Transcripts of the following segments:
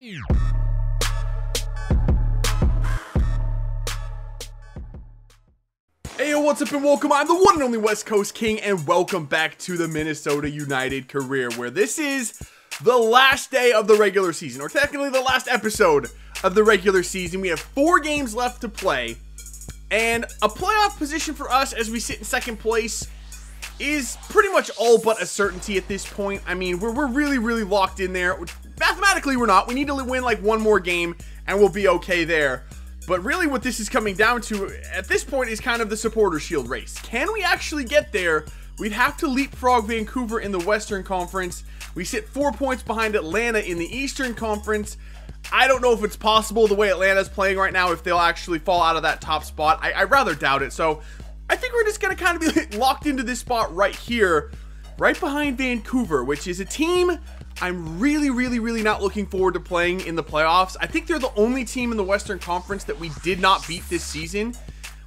Hey, what's up and welcome. I'm the one and only West Coast King, and welcome back to the Minnesota United career, where this is the last day of the regular season, or technically the last episode of the regular season. We have 4 games left to play, and a playoff position for us as we sit in second place is pretty much all but a certainty at this point. I mean, we're really locked in there. Mathematically, we're not. We need to win like one more game, and we'll be okay there. But really what this is coming down to at this point is kind of the supporter shield race. Can we actually get there? We'd have to leapfrog Vancouver in the Western Conference. We sit 4 points behind Atlanta in the Eastern Conference. I don't know if it's possible the way Atlanta's playing right now, if they'll actually fall out of that top spot. I rather doubt it. So I think we're just going to kind of be locked into this spot right here, right behind Vancouver, which is a team I'm really not looking forward to playing in the playoffs. I think they're the only team in the Western Conference that we did not beat this season.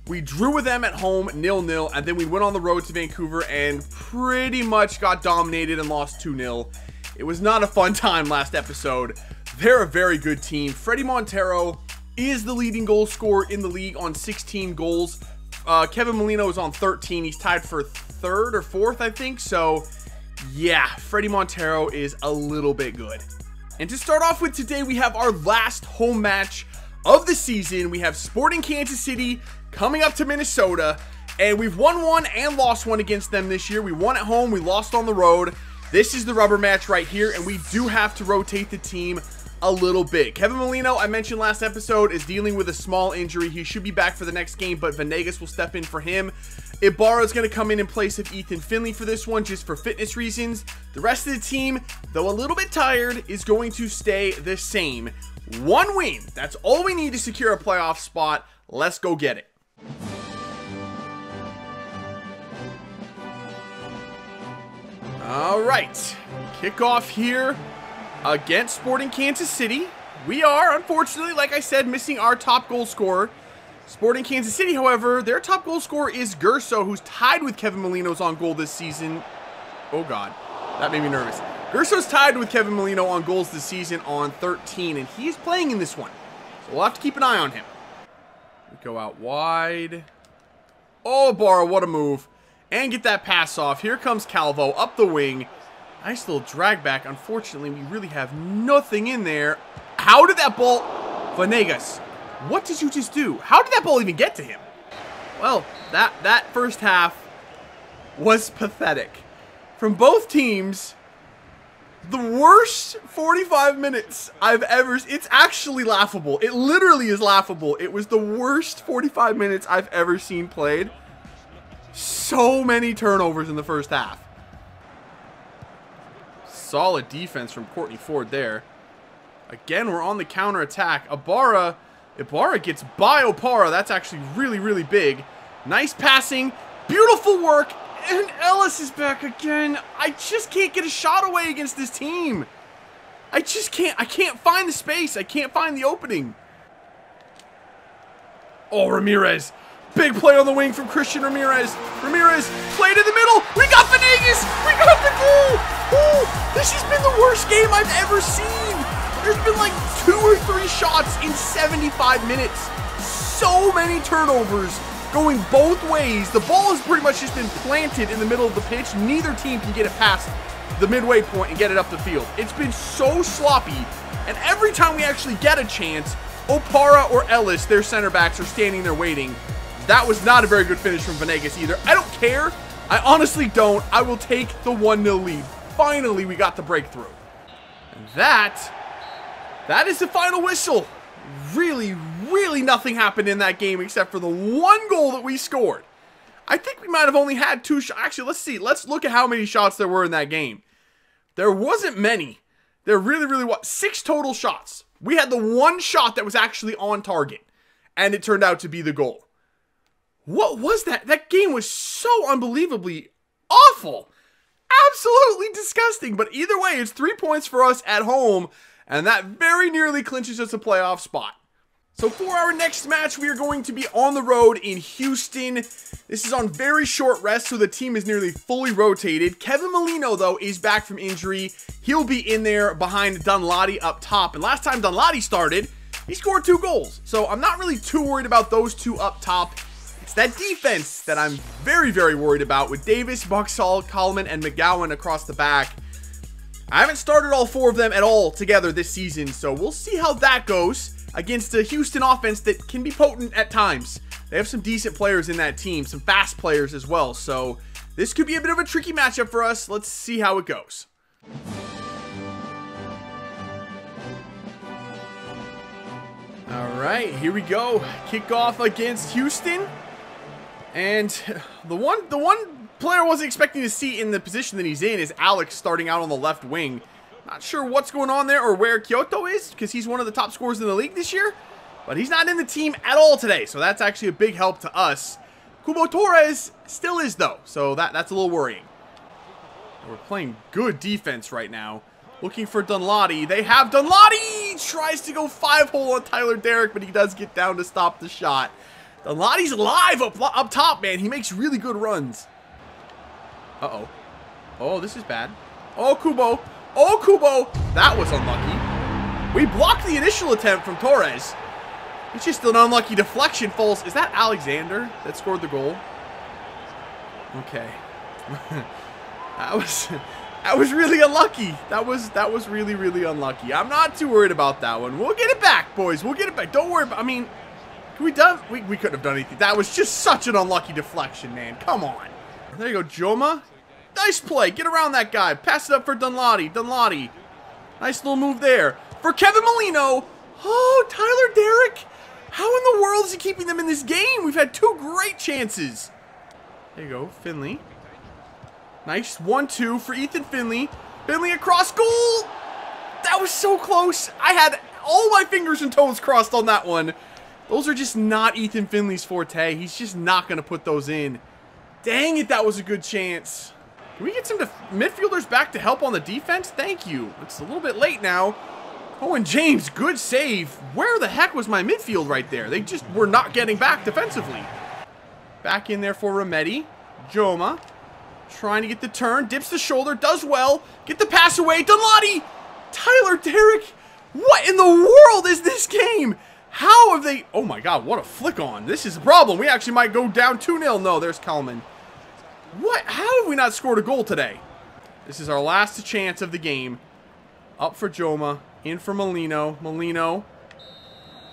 We drew with them at home 0-0, and then we went on the road to Vancouver and pretty much got dominated and lost 2-0. It was not a fun time last episode. They're a very good team. Fredy Montero is the leading goal scorer in the league on 16 goals. Kevin Molino is on 13. He's tied for 3rd or 4th, I think. So yeah, Fredy Montero is a little bit good. And to start off with today, we have our last home match of the season. We have Sporting Kansas City coming up to Minnesota, and we've won one and lost one against them this year. We won at home, we lost on the road. This is the rubber match right here, and we do have to rotate the team a little bit. Kevin Molino, I mentioned last episode, is dealing with a small injury. He should be back for the next game, but Venegas will step in for him. Ibarra is going to come in place of Ethan Finley for this one, just for fitness reasons. The rest of the team, though a little bit tired, is going to stay the same. 1 win. That's all we need to secure a playoff spot. Let's go get it. All right. Kickoff here against Sporting Kansas City. We are, unfortunately, like I said, missing our top goal scorer. Sporting Kansas City, however, their top goal scorer is Gerso, who's tied with Kevin Molino's on goal this season. Oh God, that made me nervous. Gerso's tied with Kevin Molino on goals this season on 13, and he's playing in this one. So we'll have to keep an eye on him. We go out wide. Oh, Ibarra, what a move. And get that pass off. Here comes Calvo up the wing. Nice little drag back. Unfortunately, we really have nothing in there. How did that ball... Venegas, what did you just do? How did that ball even get to him? Well, that first half was pathetic. From both teams, the worst 45 minutes I've ever... It's actually laughable. It literally is laughable. It was the worst 45 minutes I've ever seen played. So many turnovers in the first half. Solid defense from Courtney Ford there. Again, we're on the counter attack. Ibarra gets by Opara. That's actually really big. Nice passing. Beautiful work. And Ellis is back again. I just can't get a shot away against this team. I just can't. I can't find the space. I can't find the opening. Oh, Ramirez. Big play on the wing from Christian Ramirez. Ramirez played in the middle. We got Venegas. We got the goal. Ooh, this has been the worst game I've ever seen. There's been like 2 or 3 shots in 75 minutes. So many turnovers going both ways. The ball has pretty much just been planted in the middle of the pitch. Neither team can get it past the midway point and get it up the field. It's been so sloppy. And every time we actually get a chance, Opara or Ellis, their center backs, are standing there waiting. That was not a very good finish from Venegas either. I don't care. I honestly don't. I will take the 1-0 lead. Finally, we got the breakthrough. And that is the final whistle. Really nothing happened in that game except for the 1 goal that we scored. I think we might have only had 2 shots. Actually, let's see. Let's look at how many shots there were in that game. There wasn't many. There really was 6 total shots. We had the 1 shot that was actually on target, and it turned out to be the goal. What was that? That game was so unbelievably awful. Absolutely disgusting. But either way, it's 3 points for us at home, and that very nearly clinches us a playoff spot. So for our next match, we are going to be on the road in Houston. This is on very short rest, so the team is nearly fully rotated. Kevin Molino, though, is back from injury. He'll be in there behind Dunladi up top. And last time Dunladi started, he scored 2 goals. So I'm not really too worried about those 2 up top. It's that defense that I'm very, very worried about with Davis, Buxall, Coleman, and McGowan across the back. I haven't started all 4 of them at all together this season, so we'll see how that goes against a Houston offense that can be potent at times. They have some decent players in that team, some fast players as well, so this could be a bit of a tricky matchup for us. Let's see how it goes. All right, here we go. Kickoff against Houston. And the one player I wasn't expecting to see in the position that he's in is Alex starting out on the left wing. Not sure what's going on there or where Kyoto is, because he's one of the top scorers in the league this year. But he's not in the team at all today, so that's actually a big help to us. Cubo Torres still is, though, so that's a little worrying. We're playing good defense right now. Looking for Dunladi. They have Dunladi! Tries to go 5-hole on Tyler Derrick, but he does get down to stop the shot. Dunladi's live up top, man. He makes really good runs. Uh-oh. Oh, this is bad. Oh, Kubo. Oh, Kubo. That was unlucky. We blocked the initial attempt from Torres. It's just an unlucky deflection falls. Is that Alexander that scored the goal? Okay. That was really unlucky. That was really, really unlucky. I'm not too worried about that one. We'll get it back, boys. We'll get it back. Don't worry about, I mean, we couldn't have done anything. That was just such an unlucky deflection, man. Come on. There you go, Joma. Nice play. Get around that guy. Pass it up for Dunladi. Dunladi. Nice little move there. For Kevin Molino. Oh, Tyler Derrick. How in the world is he keeping them in this game? We've had 2 great chances. There you go, Finley. Nice 1-2 for Ethan Finley. Finley across goal. That was so close. I had all my fingers and toes crossed on that one. Those are just not Ethan Finley's forte. He's just not going to put those in. Dang it, that was a good chance. Can we get some midfielders back to help on the defense? Thank you. It's a little bit late now. Owen James, good save. Where the heck was my midfield right there? They just were not getting back defensively. Back in there for Remedi. Joma. Trying to get the turn. Dips the shoulder. Does well. Get the pass away. Dunladi. Tyler Derrick. What in the world is this game? How have they... Oh my god, what a flick on. This is a problem. We actually might go down 2-0. No, there's Kalman. What? How have we not scored a goal today? This is our last chance of the game. Up for Joma. In for Molino. Molino.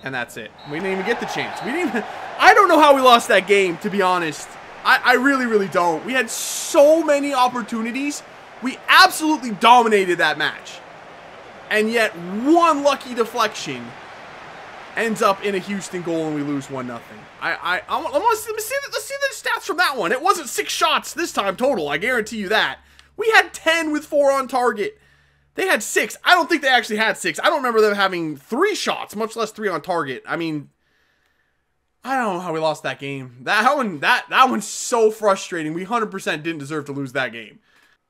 And that's it. We didn't even get the chance. We didn't even... I don't know how we lost that game, to be honest. I really, really don't. We had so many opportunities. We absolutely dominated that match. And yet, one lucky deflection ends up in a Houston goal and we lose 1-0. Let's see the stats from that one. It wasn't 6 shots this time total. I guarantee you that. We had 10 with 4 on target. They had 6. I don't think they actually had 6. I don't remember them having 3 shots, much less 3 on target. I mean, I don't know how we lost that game. That one's so frustrating. We 100% didn't deserve to lose that game.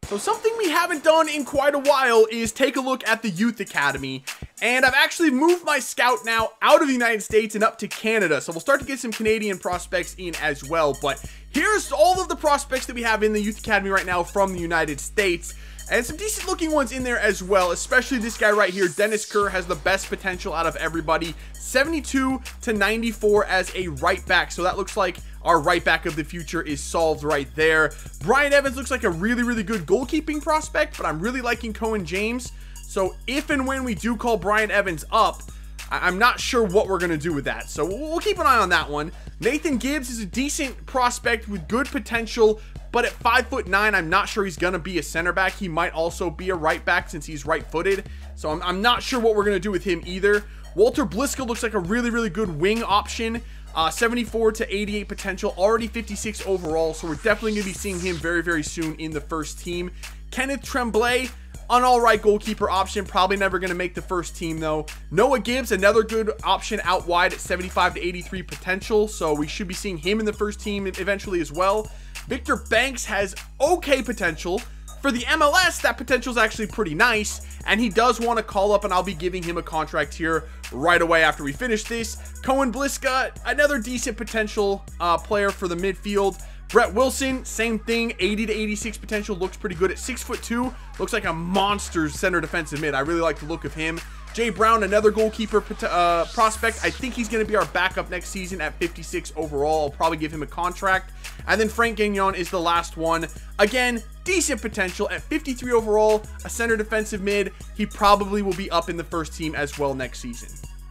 So something we haven't done in quite a while is take a look at the Youth Academy. And I've actually moved my scout now out of the United States and up to Canada. So we'll start to get some Canadian prospects in as well. But here's all of the prospects that we have in the Youth Academy right now from the United States. And some decent looking ones in there as well, especially this guy right here. Dennis Kerr has the best potential out of everybody. 72 to 94 as a right back. So that looks like our right back of the future is solved right there. Brian Evans looks like a really, really good goalkeeping prospect, but I'm really liking Cohen James. So if and when we do call Brian Evans up, I'm not sure what we're going to do with that. So we'll keep an eye on that one. Nathan Gibbs is a decent prospect with good potential, but at 5'9", I'm not sure he's going to be a center back. He might also be a right back since he's right-footed. So I'm not sure what we're going to do with him either. Walter Blisco looks like a really, really good wing option. 74 to 88 potential, already 56 overall. So we're definitely going to be seeing him very, very soon in the first team. Kenneth Tremblay, an all-right goalkeeper option. Probably never going to make the first team, though. Noah Gibbs, another good option out wide at 75 to 83 potential. So we should be seeing him in the first team eventually as well. Victor Banks has okay potential. for the MLS, that potential is actually pretty nice, and he does want to call up, and I'll be giving him a contract here right away after we finish this. Cohen Bliska, another decent potential player for the midfield. Brett Wilson, same thing, 80 to 86 potential, looks pretty good at 6'2", looks like a monster center defensive mid. I really like the look of him. Jay Brown, another goalkeeper prospect. I think he's going to be our backup next season at 56 overall. I'll probably give him a contract. And then Frank Gagnon is the last one. Again, decent potential at 53 overall, a center defensive mid. He probably will be up in the first team as well next season.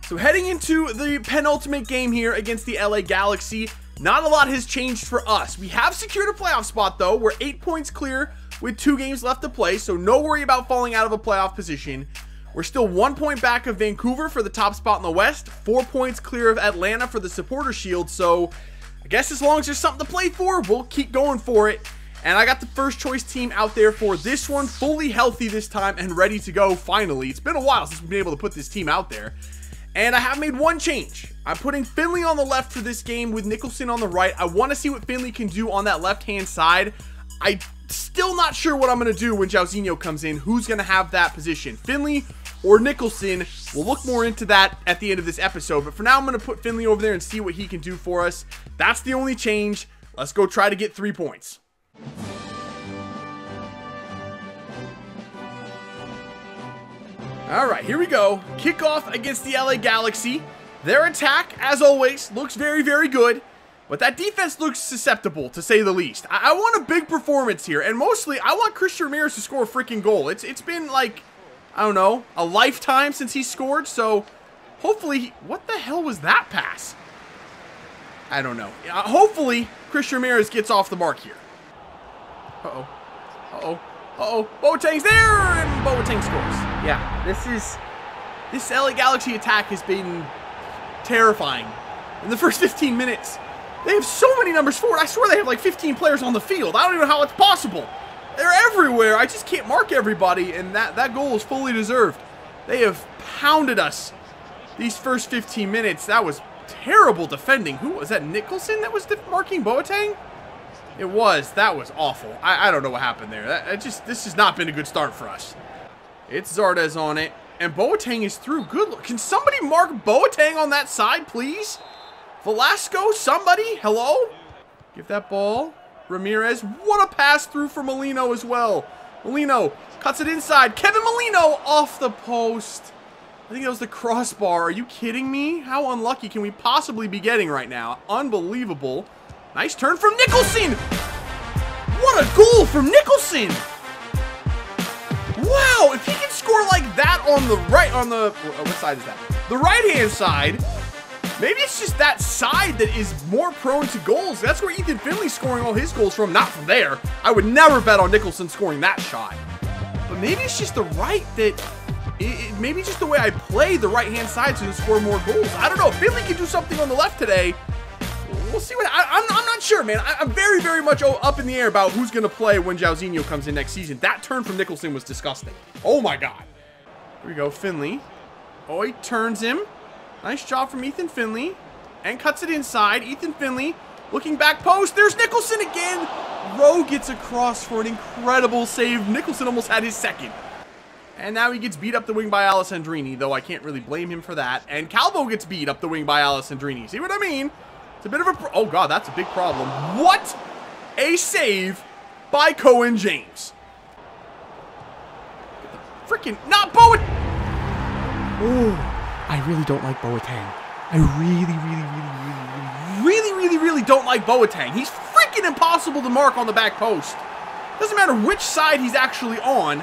So heading into the penultimate game here against the LA Galaxy, not a lot has changed for us. We have secured a playoff spot though. We're 8 points clear with 2 games left to play, so no worry about falling out of a playoff position. We're still 1 point back of Vancouver for the top spot in the West, 4 points clear of Atlanta for the Supporter Shield, so I guess as long as there's something to play for, we'll keep going for it. And I got the first choice team out there for this one, fully healthy this time and ready to go finally. It's been a while since we've been able to put this team out there. And I have made one change. I'm putting Finley on the left for this game with Nicholson on the right. I want to see what Finley can do on that left-hand side. I'm still not sure what I'm going to do when Jairzinho comes in. Who's going to have that position? Finley or Nicholson? We'll look more into that at the end of this episode. But for now, I'm going to put Finley over there and see what he can do for us. That's the only change. Let's go try to get 3 points. All right, here we go. Kickoff against the LA Galaxy. Their attack, as always, looks very, very good. But that defense looks susceptible, to say the least. I want a big performance here. And mostly, I want Christian Ramirez to score a freaking goal. It's been like, I don't know, a lifetime since he scored. So, hopefully, what the hell was that pass? I don't know. Hopefully, Christian Ramirez gets off the mark here. Uh-oh. Uh-oh. Uh-oh, Boateng's there, and Boateng scores. Yeah, this LA Galaxy attack has been terrifying. In the first 15 minutes, they have so many numbers forward. I swear they have like 15 players on the field. I don't even know how it's possible. They're everywhere. I just can't mark everybody, and that goal is fully deserved. They have pounded us these first 15 minutes. That was terrible defending. Who was that? Nicholson that was marking Boateng? It was. That was awful. I don't know what happened there. This has not been a good start for us. It's Zardes on it. And Boateng is through. Good look. Can somebody mark Boateng on that side, please? Velasco, somebody? Hello? Give that ball. Ramirez. What a pass through for Molino as well. Molino cuts it inside. Kevin Molino off the post. I think that was the crossbar. Are you kidding me? How unlucky can we possibly be getting right now? Unbelievable. Nice turn from Nicholson! What a goal from Nicholson! Wow, if he can score like that on the right, what side is that? The right-hand side, maybe it's just that side that is more prone to goals. That's where Ethan Finley's scoring all his goals from, not from there. I would never bet on Nicholson scoring that shot. But maybe it's just the right that, maybe just the way I play the right-hand side to score more goals. I don't know, Finley can do something on the left today. We'll see what I'm not sure, man. I'm very, very much up in the air about who's going to play when Jairzinho comes in next season. That turn from Nicholson was disgusting. Oh, my God. Here we go, Finley. Oh, he turns him. Nice job from Ethan Finley. And cuts it inside. Ethan Finley looking back post. There's Nicholson again. Rowe gets across for an incredible save. Nicholson almost had his second. And now he gets beat up the wing by Alessandrini, though I can't really blame him for that. And Calvo gets beat up the wing by Alessandrini. See what I mean? It's a bit of a... Oh, God, that's a big problem. What a save by Cohen James. Freaking... Not Boateng! Oh, I really don't like Boateng. I really don't like Boateng. He's freaking impossible to mark on the back post. Doesn't matter which side he's actually on.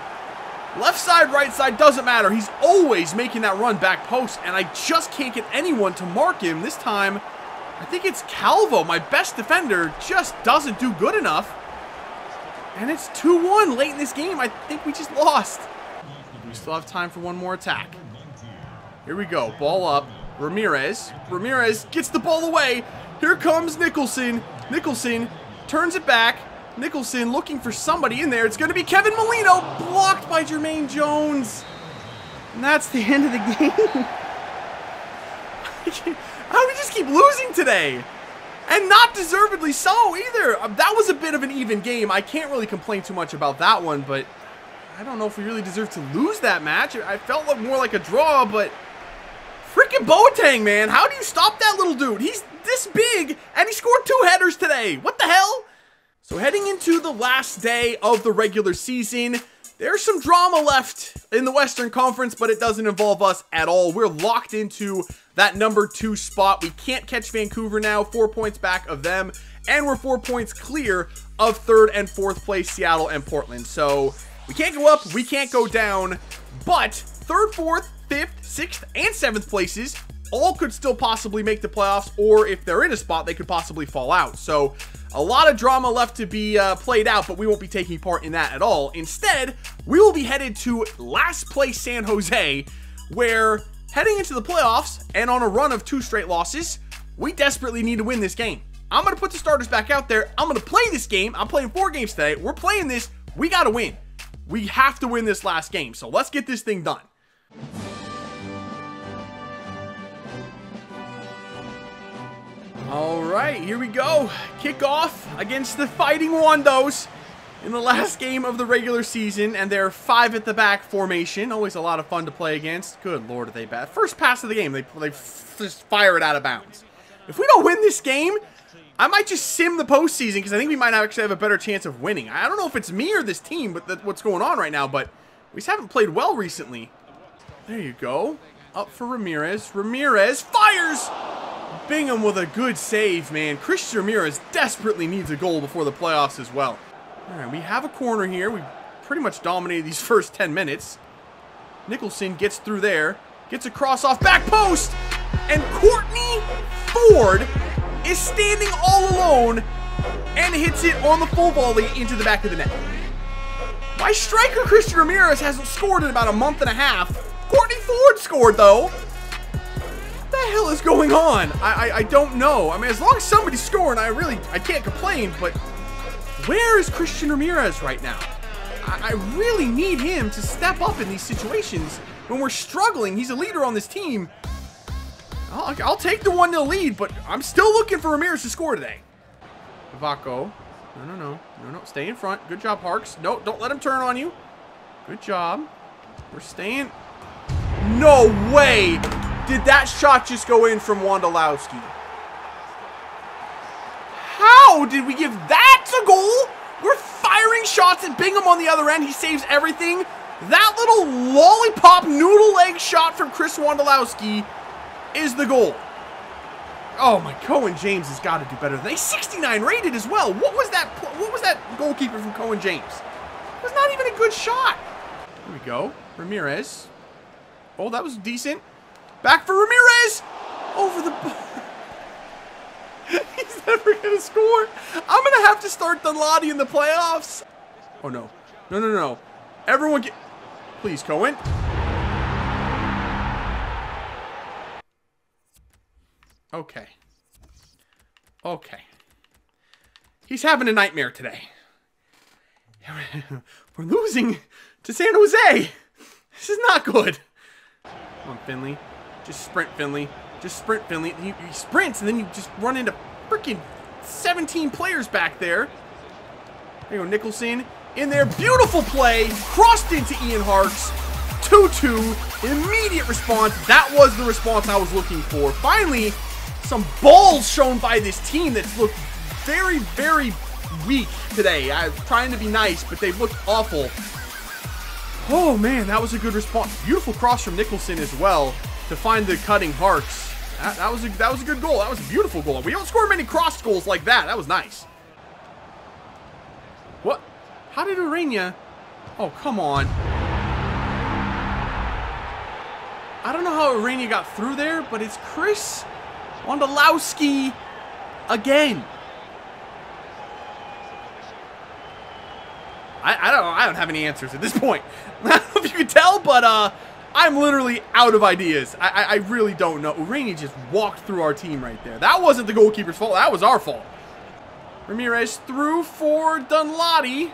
Left side, right side, doesn't matter. He's always making that run back post, and I just can't get anyone to mark him. This time... I think it's Calvo, my best defender, just doesn't do good enough. And it's 2-1 late in this game. I think we just lost. We still have time for one more attack. Here we go. Ball up. Ramirez. Ramirez gets the ball away. Here comes Nicholson. Nicholson turns it back. Nicholson looking for somebody in there. It's going to be Kevin Molino, blocked by Jermaine Jones. And that's the end of the game. How do we just keep losing today? And not deservedly so either. That was a bit of an even game. I can't really complain too much about that one, but I don't know if we really deserve to lose that match. I felt more like a draw, but freaking Boateng, man. How do you stop that little dude? He's this big, and he scored 2 headers today. What the hell? So heading into the last day of the regular season, there's some drama left in the Western Conference, but it doesn't involve us at all. We're locked into that number 2 spot. We can't catch Vancouver now, 4 points back of them, and we're 4 points clear of 3rd and 4th place Seattle and Portland. So we can't go up, we can't go down, but 3rd, 4th, 5th, 6th, and 7th places all could still possibly make the playoffs, or if they're in a spot, they could possibly fall out. So a lot of drama left to be played out, but we won't be taking part in that at all. Instead, we will be headed to last place San Jose, where heading into the playoffs and on a run of 2 straight losses, we desperately need to win this game. I'm going to put the starters back out there. I'm going to play this game. I'm playing 4 games today. We're playing this. We got to win. We have to win this last game. So let's get this thing done. All right, here we go. Kickoff against the Fighting Wandos in the last game of the regular season, and their 5 at the back formation. Always a lot of fun to play against. Good lord, are they bad. First pass of the game, they just fire it out of bounds. If we don't win this game, I might just sim the postseason, because I think we might actually have a better chance of winning. I don't know if it's me or this team, but what's going on right now, but we just haven't played well recently. There you go. Up for Ramirez. Ramirez fires! Bingham with a good save, man. Christian Ramirez desperately needs a goal before the playoffs as well. All right, we have a corner here. We pretty much dominated these first 10 minutes. Nicholson gets through there, gets a cross off back post, and Courtney Ford is standing all alone and hits it on the full volley into the back of the net. My striker Christian Ramirez hasn't scored in about a month and a half. Courtney Ford scored though. What the hell is going on? I don't know. I mean, as long as somebody's scoring, I can't complain, but where is Christian Ramirez right now? I really need him to step up in these situations when we're struggling. He's a leader on this team. I'll take the 1-0 lead, but I'm still looking for Ramirez to score today. Vaco. No. Stay in front. Good job, Parks. No, don't let him turn on you. Good job. We're staying. No way did that shot just go in from Wondolowski. How did we give that a goal? We're firing shots at Bingham on the other end. He saves everything. That little lollipop noodle leg shot from Chris Wondolowski is the goal. Oh my, Cohen James has got to do better. They 69 rated as well. What was that goalkeeper from Cohen James? It was not even a good shot. Here we go. Ramirez. Oh, that was decent. Back for Ramirez. Over the bar. He's never going to score. I'm going to have to start Dunladi in the playoffs. Oh, no. No. Everyone get... Please, Cohen. Okay. He's having a nightmare today. We're losing to San Jose. This is not good. Come on, Finley. Just sprint, Finley. Just sprint, Finley. He sprints, and then you just run into freaking 17 players back there. There you go, Nicholson. In there, beautiful play. Crossed into Ian Harkes. 2-2. Immediate response. That was the response I was looking for. Finally, some balls shown by this team that's looked very, very weak today. I'm trying to be nice, but they've looked awful. Oh, man, that was a good response. Beautiful cross from Nicholson as well to find the cutting Harkes. That was a good goal. That was a beautiful goal. We don't score many cross goals like that. That was nice. What? How did Urania... Oh, come on. I don't know how Urania got through there, but it's Chris Wondolowski again. I don't have any answers at this point. I don't know if you can tell, but I'm literally out of ideas. I really don't know. Urania just walked through our team right there. That wasn't the goalkeeper's fault. That was our fault. Ramirez through for Dunladi.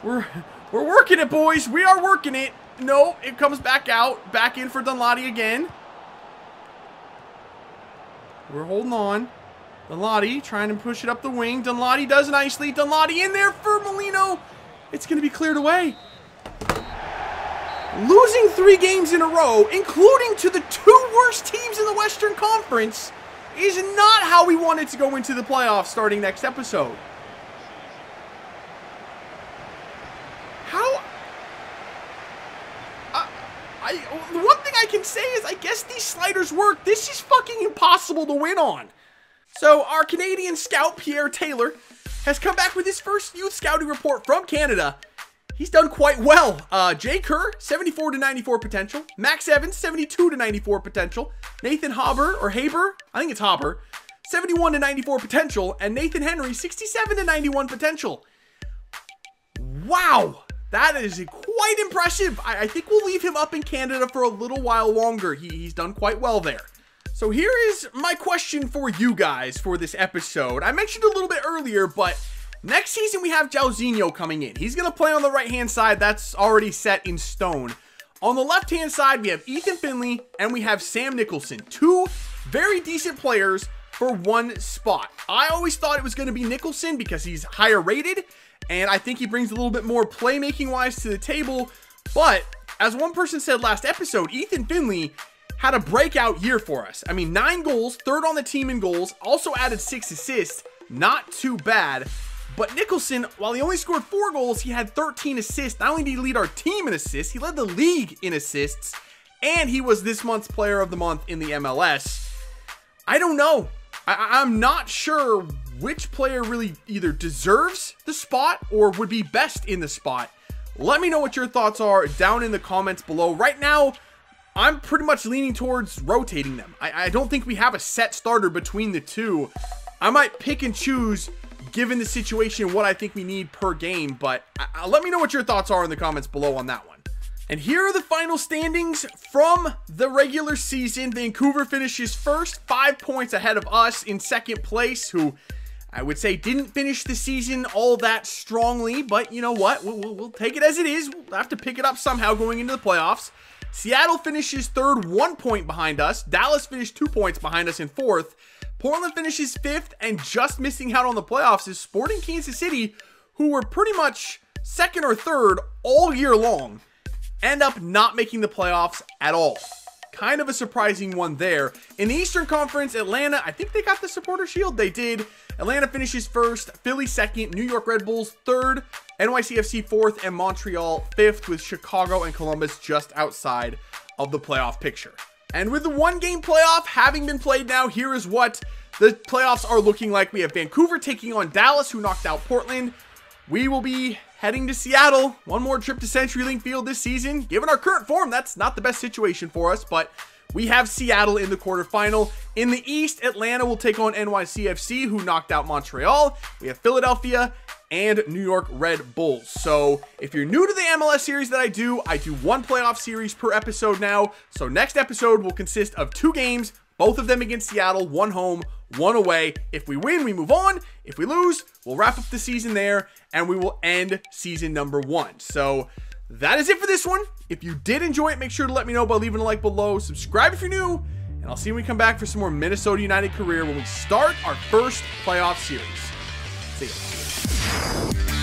We're working it, boys. We are working it. No, it comes back out. Back in for Dunladi again. We're holding on. Dunladi trying to push it up the wing. Dunladi does nicely. Dunladi in there for Molino. It's going to be cleared away. Losing 3 games in a row, including to the 2 worst teams in the Western Conference, is not how we wanted to go into the playoffs starting next episode. How? The one thing I can say is I guess these sliders work. This is fucking impossible to win on. So our Canadian scout, Pierre Taylor, has come back with his first youth scouting report from Canada. He's done quite well. Jay Kerr, 74 to 94 potential. Max Evans, 72 to 94 potential. Nathan Haber, or Haber, I think it's Haber, 71 to 94 potential. And Nathan Henry, 67 to 91 potential. Wow, that is quite impressive. I think we'll leave him up in Canada for a little while longer. He's done quite well there. So here is my question for you guys for this episode. I mentioned a little bit earlier, but next season we have Jairzinho coming in. He's going to play on the right-hand side. That's already set in stone. On the left-hand side, we have Ethan Finley and we have Sam Nicholson. 2 very decent players for 1 spot. I always thought it was going to be Nicholson because he's higher rated, and I think he brings a little bit more playmaking-wise to the table. But as one person said last episode, Ethan Finley had a breakout year for us. I mean, 9 goals, 3rd on the team in goals, also added 6 assists. Not too bad. But Nicholson, while he only scored 4 goals, he had 13 assists. Not only did he lead our team in assists, he led the league in assists, and he was this month's player of the month in the MLS. I don't know. I'm not sure which player really either deserves the spot or would be best in the spot. Let me know what your thoughts are down in the comments below. Right now, I'm pretty much leaning towards rotating them. I don't think we have a set starter between the 2. I might pick and choose given the situation what I think we need per game, but let me know what your thoughts are in the comments below on that one. And here are the final standings from the regular season. Vancouver finishes first, 5 points ahead of us in second place, who I would say didn't finish the season all that strongly, but you know what? We'll take it as it is. We'll have to pick it up somehow going into the playoffs. Seattle finishes third, 1 point behind us. Dallas finished 2 points behind us in fourth. Portland finishes 5th, and just missing out on the playoffs is Sporting Kansas City, who were pretty much 2nd or 3rd all year long, end up not making the playoffs at all. Kind of a surprising one there. In the Eastern Conference, Atlanta, I think they got the Supporter Shield. They did. Atlanta finishes 1st, Philly 2nd, New York Red Bulls 3rd, NYCFC 4th, and Montreal 5th, with Chicago and Columbus just outside of the playoff picture. And with the 1-game playoff having been played now, here is what the playoffs are looking like. We have Vancouver taking on Dallas, who knocked out Portland. We will be heading to Seattle. One more trip to CenturyLink Field this season. Given our current form, that's not the best situation for us, but we have Seattle in the quarterfinal. In the East, Atlanta will take on NYCFC, who knocked out Montreal. We have Philadelphia and New York Red Bulls. So if you're new to the MLS series that I do 1 playoff series per episode now. So next episode will consist of 2 games, both of them against Seattle, 1 home, 1 away. If we win, we move on. If we lose, we'll wrap up the season there, and we will end season number 1. So that is it for this one. If you did enjoy it, make sure to let me know by leaving a like below. Subscribe if you're new, and I'll see you when we come back for some more Minnesota United career when we start our first playoff series. See ya.